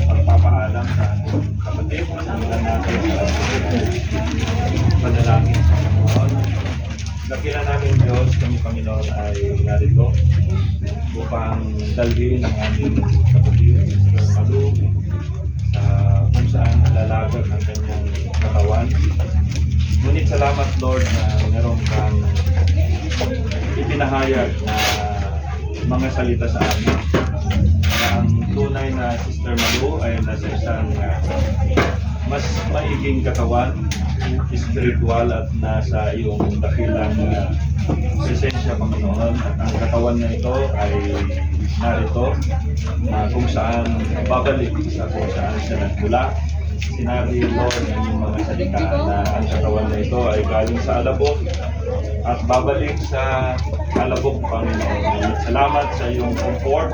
Pagpapaalam sa kapatid, simulan natin panalangin sa Panginoon. Dakilan namin Diyos, kami Panginoon ay narito upang dalhin ang aming kapatid, Mr. Malu, kung saan nalalagak ang kanyang katawan. Ngunit salamat Lord na meron kang ipinahayag na mga salita sa amin. Ang tunay na Sister Malu ay nasa isang mas maiging katawan, spiritual at nasa iyong dakilang presensya Panginoon. At ang katawan na ito ay narito kung saan babalik sa kung saan siya nagmula. Sinabi Lord ng iyong mga salita na ang katawan na ito ay galing sa alabok at babalik sa alabok Panginoon. Salamat sa iyong comfort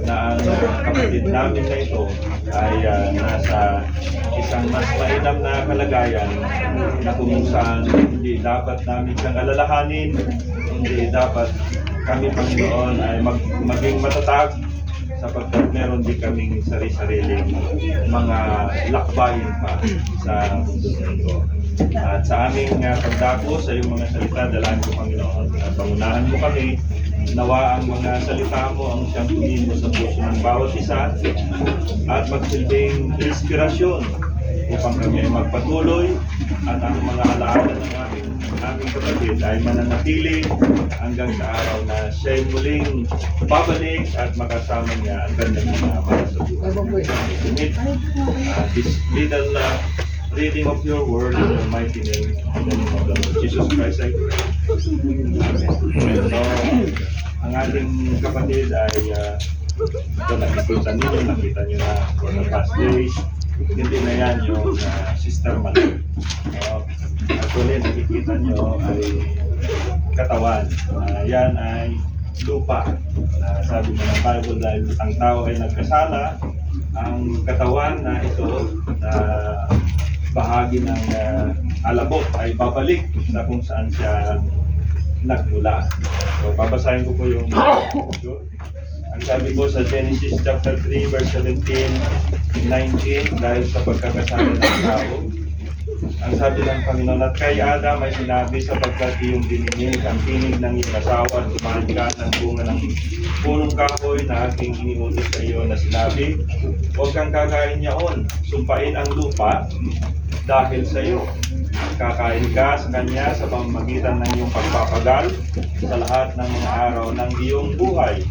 na ang kapatid namin na ito ay nasa isang mas mainam na kalagayan na kung saan hindi dapat namin siyang alalahanin, hindi dapat kami Panginoon ay maging matatag sapagkat meron din kaming sari-sariling mga lakbayin pa sa mundo na ito. At sa aming pagdako sa iyong mga salita, dalahan ko Panginoon, pangunahan mo kami, nawa ang mga salita mo ang siyang tumin mo sa puso ng bawat isa at magsilbing inspirasyon upang kami ay magpatuloy at ang mga alaala ng aming kapatid ay mananatili hanggang sa araw na siya'y muling babalik at makasama niya ang kanyang mga para sa buhay. This little reading of your word in the mighty name of the Lord Jesus Christ I pray. Amen. So, ang ating kapatid ay ito nakikita niyo na for the past days. Hindi na yan yung Sister Malu. Actually, nakikita nyo ay katawan. Yan ay lupa. Sabi mo ng Bible, dahil ang tao ay nagkasala, ang katawan na ito na bahagi ng alabok ay babalik sa kung saan siya nagmula. So, babasahin ko po yung ang sabi po sa Genesis chapter 3 verse 17, 19, dahil sa pagkakasala ng tao. Ang sabi ng Panginoon, at kay Adam ay sinabi sapagkat iyong dininig ang tinig ng iyong asawa at kumain ka ng bunga ng punong kahoy na aking iniutos sa iyo na sinabi, huwag kang kakain niyaon, sumpain ang lupa dahil sa iyo. Kakain ka sa kanya sa pamamagitan ng iyong pagpapagal sa lahat ng mga araw ng iyong buhay.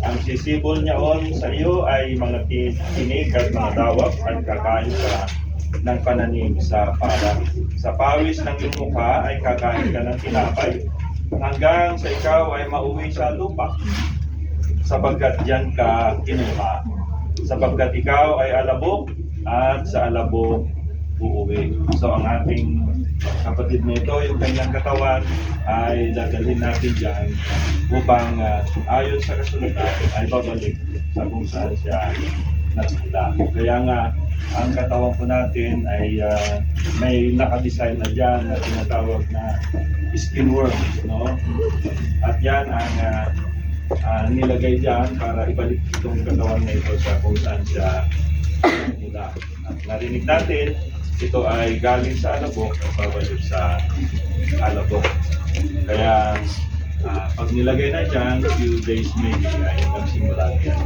Ang sisibol niyaon sa iyo ay mga tinig at mga dawap at kakain ka ng pananim sa para. Sa pawis ng iyong mukha ay kakain ka ng tinapay hanggang sa ikaw ay mauwi sa lupa sapagkat diyan ka kinuha. Sapagkat ikaw ay alabok at sa alabok uuwi. So ang ating kapatid nito, yung kanyang katawan ay dadalhin natin dyan upang ayon sa kasulatan ay babalik sa kung saan siya nagmula. Kaya nga, ang katawan po natin ay may nakadesign na dyan na tinatawag na skin worm, no? At yan ang nilagay dyan para ibalik itong katawan na ito sa kung saan siya nagmula. At narinig natin, ito ay galing sa alabok at babalik sa alabok. Kaya pag nilagay na dyan, few days maybe ay magsimula yan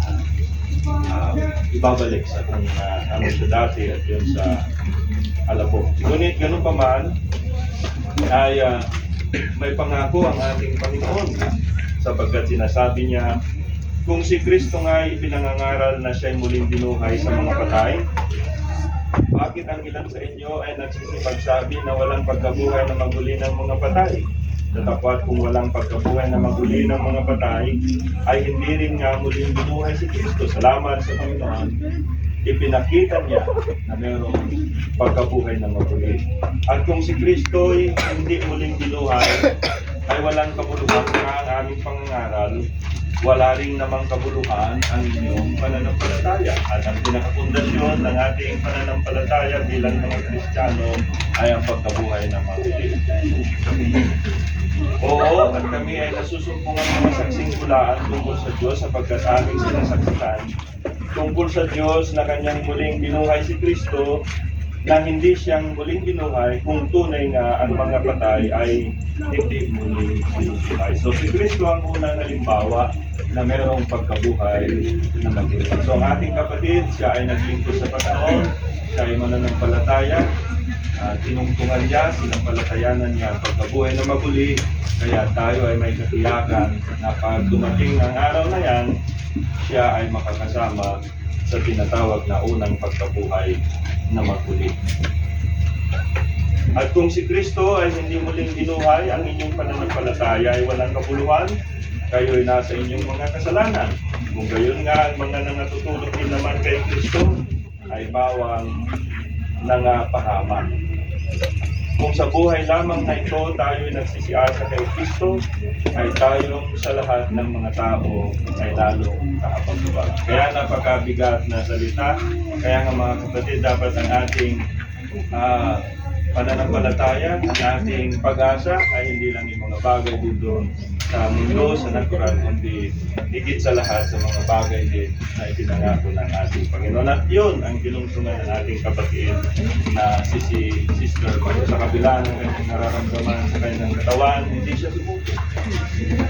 ibabalik sa kung ano siya dati at yun sa alabok. Ngunit ganun pa man ay may pangako ang ating Panginoon sapagkat sinasabi niya kung si Kristo nga ay pinangangaral na siya'y muling binuhay sa mga patay, bakit ang ilan sa inyo ay nagsisipagsabi na walang pagkabuhay na maguli ng mga patay? Datapwat kung walang pagkabuhay na maguli ng mga patay, ay hindi rin nga muling binuhay si Kristo. Salamat sa Panginoon, ipinakita niya na mayroong pagkabuhay na maguli. At kung si Kristo ay hindi muling binuhay, ay walang kabuluhan na ang aming pangangaral wala ring namang kabuluhan ang inyong pananampalataya. At ang pinakapundasyon ng ating pananampalataya bilang mga Kristiyano ay ang pagkabuhay ng muli. Oo, at kami ay nasusumpungan ng mga saksing hulaan tungkol sa Diyos sapagkat aming sinasaksikan tungkol sa Diyos na kanyang muling binuhay si Kristo, na hindi siyang muling binuhay kung tunay nga ang mga patay ay hindi muling binuhay. So si Kristo ang unang halimbawa na mayroong pagkabuhay na magiging. So ang ating kapatid, siya ay naglingkod sa Panginoon, siya ay mananampalataya, tinungtungan niya, sinampalatayanan niya ang pagkabuhay na maguli, kaya tayo ay may katiyakan na pag dumating ang araw na yan, siya ay makakasama sa tinatawag na unang pagkabuhay na maguli. At kung si Kristo ay hindi muling binuhay, ang inyong pananampalataya ay walang kabuluhan, kayo ay nasa inyong mga kasalanan. Kung gayon nga, ang mga nangatutulog din naman kay Kristo ay bawang nangapahamak. Kung sa buhay lamang na ito tayo ay nagsisiasa kay Kristo, ay tayong sa lahat ng mga tao ay lalong nakapagbuwag. Kaya napakabigat na salita, kaya nga mga kapatid, dapat ang ating pananampalataya, ang ating pag-asa ay hindi lang yung mga bagay dito sa mundo, sa natural, kundi higit sa lahat sa mga bagay din na ipinangako ng ating Panginoon. At yun ang tinungtungan ng ating kapatid na si Sister Malu. Sa kabila ng kanyang nararamdaman sa kanyang katawan, hindi siya sumuko.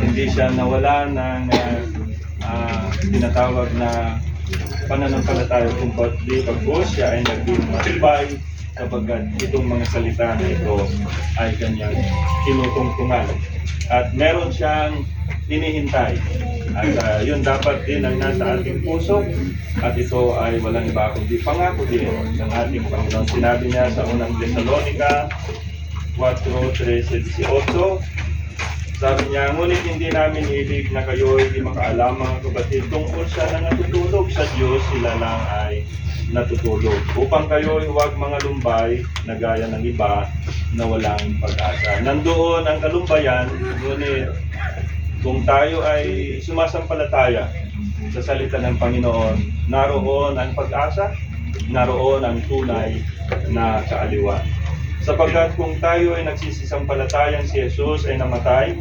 Hindi siya nawala ng tinatawag na pananampalataya kung pagbuos siya ay naging matibay kapagkat itong mga salita na ito ay kanyang tinutungtungan. At meron siyang hinihintay. At yun dapat din ang nasa ating puso. At ito ay walang iba kundi pangako din ng ating Panginoon. Sinabi niya sa unang Thessalonica 4:13-18, sabi niya, ngunit hindi namin ibig na kayo hindi makaalam mga kapatid tungkol sa natutulog sa Diyos, sila lang ay natutulog. Upang kayo huwag mga lumbay na gaya ng iba na walang pag-asa. Nandoon ang kalumbayan, ngunit kung tayo ay sumasampalataya sa salita ng Panginoon, naroon ang pag-asa, naroon ang tunay na kaaliwan. Sapagkat kung tayo ay nagsisisampalatayang si Jesus ay namatay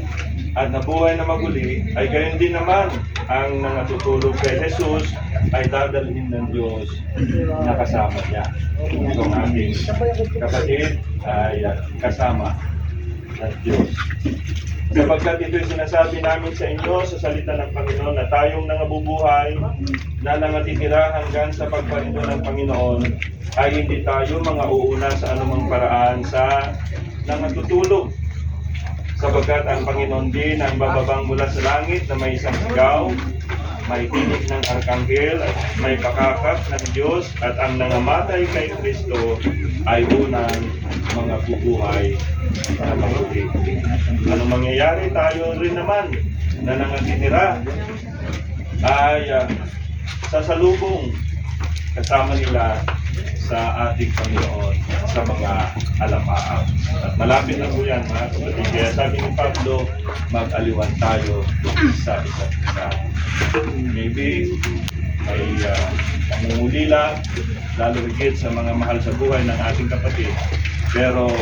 at nabuhay na maguli, ay gayon din naman ang nangatutulog kay Jesus ay dadalhin ng Diyos na kasama niya. Itong ating kapatid ay kasama ng Diyos. Sapagkat ito'y sinasabi namin sa inyo sa salita ng Panginoon na tayong nangabubuhay na nangatitira hanggang sa pagparito ng Panginoon ay hindi tayo mga uuna sa anumang paraan sa nangatutulog. Sapagkat ang Panginoon din ang bababang mula sa langit na may isang sigaw, may tinig ng arkanghel at may pakakak ng Diyos, at ang nangamatay kay Kristo ay unang mga bubuhay na maguli. Ano mangyayari, tayo rin naman na nangatitira ay sasalubong kasama nila sa ating Panginoon sa mga alapaap. At malapit na po yan mga kapatid. Kaya sabi ni Pablo, mag-aliwan tayo sa isa't isa. Maybe may pangungulila, lalo higit sa mga mahal sa buhay ng ating kapatid. Pero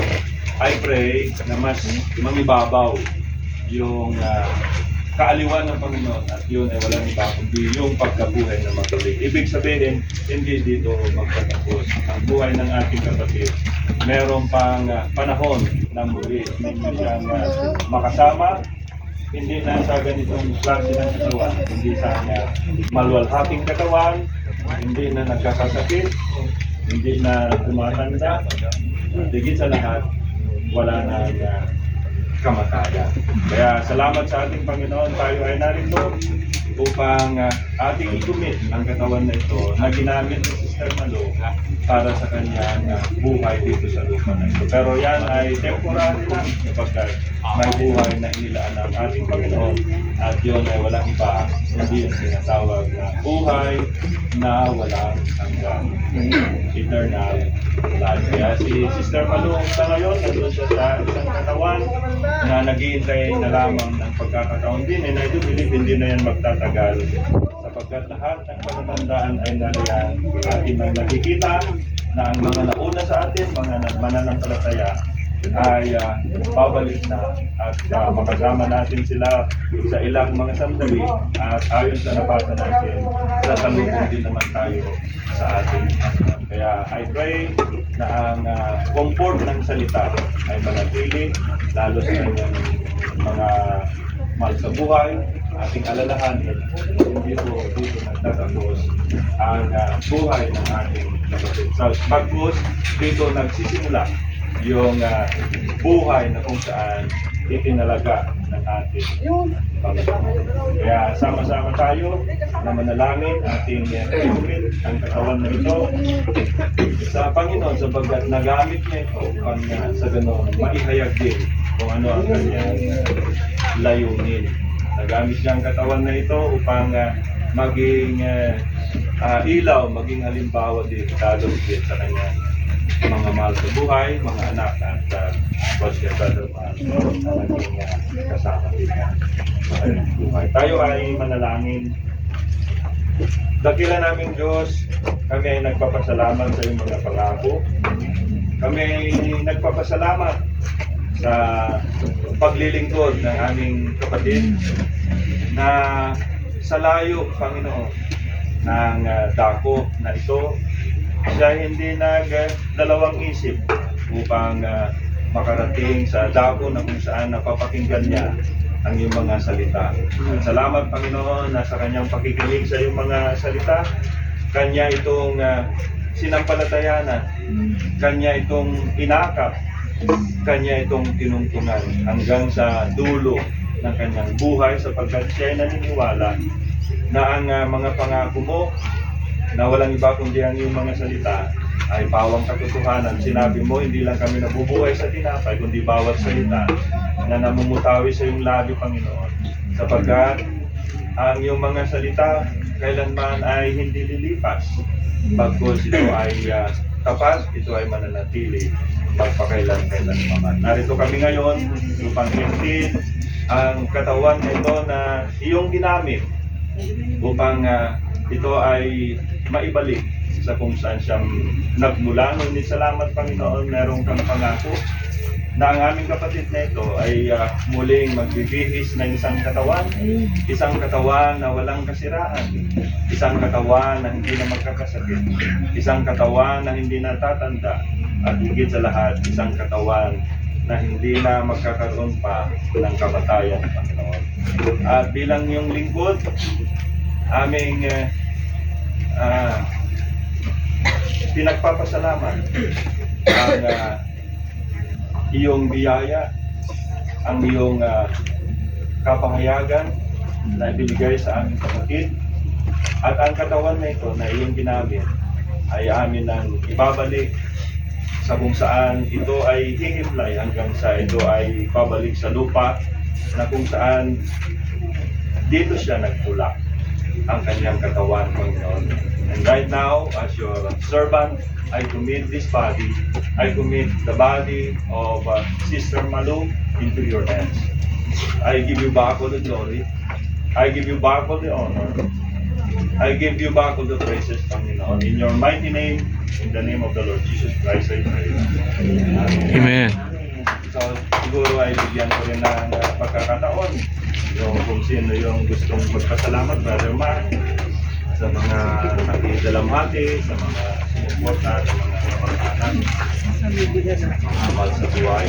I pray na mas mangibabaw yung kaaliwan ng Panginoon, at yun ay walang iba kundi yung pagkabuhay na maguli. Ibig sabihin, hindi dito magtatapos ang buhay ng ating kapatid. Meron pang panahon na muli. Hindi siyang makasama, hindi na sa ganitong klase ng katawan, hindi sa maluwalhating katawan, hindi na nagkakasakit, hindi na tumatanda, higit sa lahat, wala na kamatayan. Kaya salamat sa ating Panginoon, tayo ay narito upang ating i-commit ang katawan na ito na ginamit ni Sister Malu para sa kanyang buhay dito sa lupa na ito. Pero yan ay temporary lang, sapagkat may buhay na inilaan ng ating Panginoon. At yun ay walang iba, hindi yung sinatawag na buhay na walang hanggan. Eternal life. Kaya si Sister Malu sa ngayon, nandun siya sa isang katawan na naghihintay na lamang ng pagkakataon din. And I do believe hindi na yan magtatagal sapagkat lahat ng palatandaan ay nariyan atin ang nakikita na ang mga nauna sa atin, mga mananampalataya ay babalik na at makasama natin sila sa ilang mga sandali at ayon sa nabasa natin, sasalubong din naman tayo sa ating Panginoon. Kaya I pray na ang comfort ng salita ay manatili lalo sa kanyang mga mahal sa buhay, ating alalahanin, hindi po dito nagtatapos ang buhay ng ating kapatid. So, pagpus, dito nagsisimula yung buhay na kung saan itinalaga ng ating Panginoon. Kaya sama-sama tayo na manalangin ating inumin ang katawan na ito sa Panginoon sapagkat nagamit niya ito upang sa ganoon maihayag din kung ano ang kanyang layunin. Nagamit niya ang katawan na ito upang maging ilaw, maging halimbawa din lalo din sa kanyang mga mahal sa buhay, mga anak at Brother na naging kasama din sa kanyang buhay. Tayo ay manalangin. Dakila naming Diyos, kami ay nagpapasalamat sa iyong mga pangako. Kami ay nagpapasalamat sa paglilingkod ng aming kapatid na sa layo, Panginoon, ng dako na ito, siya hindi nagdalawang isip upang makarating sa dako na kung saan napapakinggan niya ang iyong mga salita. At salamat, Panginoon, na sa kanyang pakikinig sa iyong mga salita, kanya itong sinampalatayanan, kanya itong inakap, kanya itong tinungtungan hanggang sa dulo ng kanyang buhay sapagkat siya ay naniniwala na ang mga pangako mo na walang iba kundi ang iyong mga salita ay pawang katotohanan. Sinabi mo, hindi lang kami nabubuhay sa tinapay kundi bawat salita na namumutawi sa iyong labi, Panginoon, sapagkat ang iyong mga salita kailanman ay hindi lilipas bagkus ito ay tapat, ito ay mananatili magpakailan-kailan naman. Narito kami ngayon upang hintid ang katawan na ito na iyong ginamit upang ito ay maibalik sa kung saan siyang nagmula. Ngunit salamat, Panginoon, meron kang pangako na ang aming kapatid na ito ay muling magbibihis ng isang katawan na walang kasiraan, isang katawan na hindi na magkakasakit, isang katawan na hindi natatanda, at higit sa lahat, isang katawan na hindi na magkakaroon pa ng kamatayan, Panginoon. At bilang iyong lingkod, aming pinagpapasalamat ang iyong biyaya, ang iyong kapahayagan na ibinigay sa aming kapatid, at ang katawan na ito na iyong ginamit ay amin nang ibabalik sa kung saan ito ay hihimlay hanggang sa ito ay pabalik sa lupa na kung saan dito siya nagmula ang kanyang katawan, Panginoon. And right now, as your servant, I commit this body, I commit the body of Sister Malu into your hands. I give you back all the glory, I give you back all the honor, I give you back all the praises, Panginoon. In your mighty name, in the name of the Lord Jesus Christ, I pray. Amen. So, siguro ay bigyan ko rin ng pagkakataon yung kung sino yung gustong magpasalamat, Brother Mark, sa mga nakidalamhati, sa mga sumuporta, sa mga kapag-anak, mga mahal sa buhay.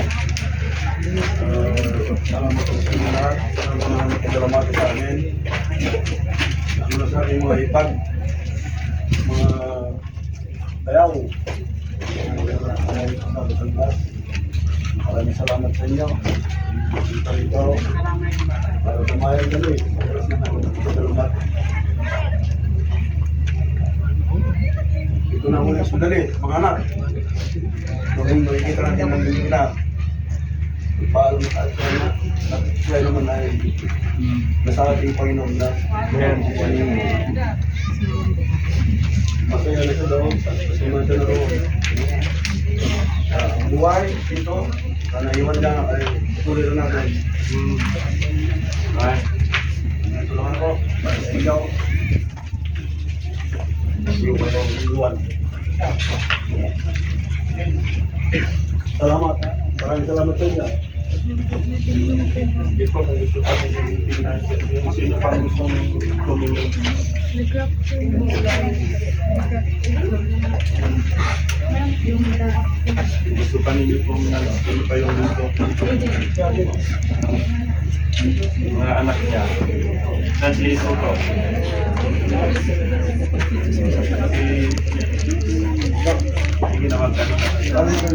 Salamat po sa inyo lahat, sa mga nakidalamati sa amin. Mula sa ating mga ipag, mga tayaw, maraming salamat sa inyo. Dito rito, para tumayang kami, oras na nakidalamati. Ito na muna sa dali, mga anak. Kung makikita natin ang lingkod na, ipaalam sa atin na kaya naman ay nasa ating Panginoon na masaya na siya daw kasi man siya na roon. Buhay dito, sana iwan lang ay tuloy na natin. Ay, Tulungan ko, ikaw. Iwan. Salamat. Maraming salamat sa inyo. ito kung gusto pa yung financial, yung sino pang gustong tumulong. Gusto pa ninyo pong sino pa yung gusto. Mga anak niya. Saan si Soto? Sige na magtanong. Salamat.